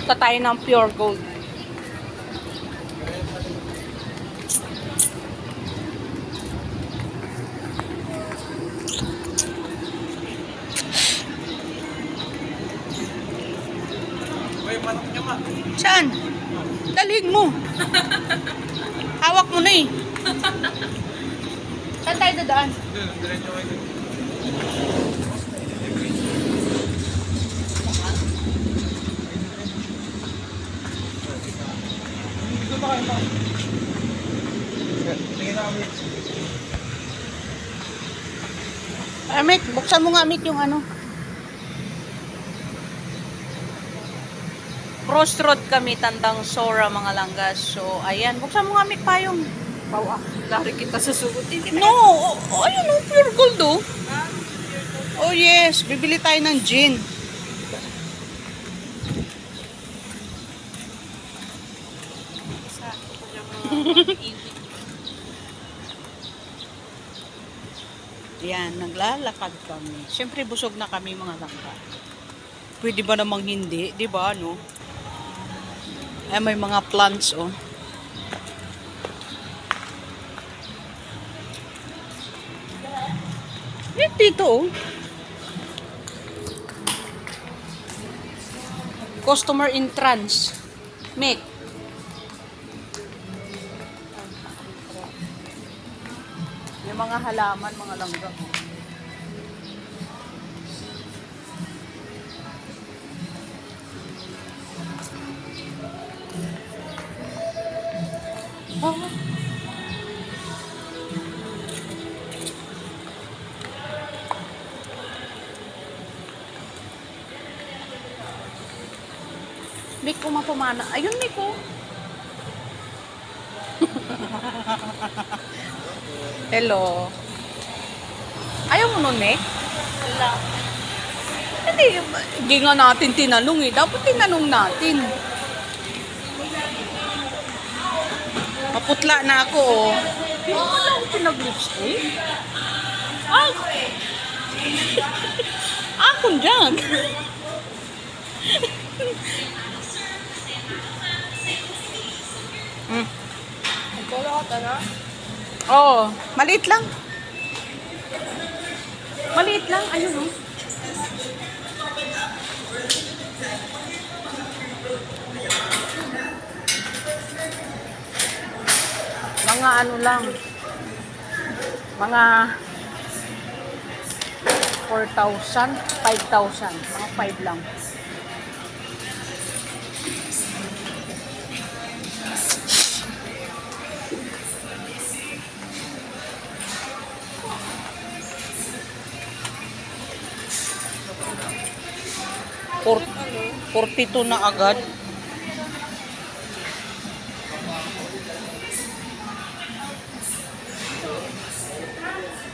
Punta tayo ng Pure Gold. Saan? Dalhin mo. Hawak mo na eh. Saan tayo dadaan? Mick, buksan mo nga Mick yung ano. Crossroad kami, Tandang Sora, mga langgas. So, ayan. Buksan mo nga Mick payong. Bawa, dari kita susugutin. No! Ayun o, pure gold o. Oh yes, bibili tayo ng gin. Yan, naglalakad kami. Siyempre busog na kami mga langga. Pwede ba namang hindi? Di ba, no? Ay, may mga plants, oh. Dito, oh. Customer entrance. Make. Yung mga halaman, mga langga. Oh. Mick, kumapamana. Ayun, Mick, oh. Hello. Ayaw mo nun, Mick? Wala. Hindi nga natin tinanong eh. Dapat tinanong natin. Maputla na ako, oh. Wala akong pinag-lipstick. Ay! Akon dyan. Ikaw ka na? Oo. Maliit lang. Maliit lang. Ayun, oh. Mga ano lang. Mga 4,000, 5,000. Mga 5 lang. Or 42 na agad.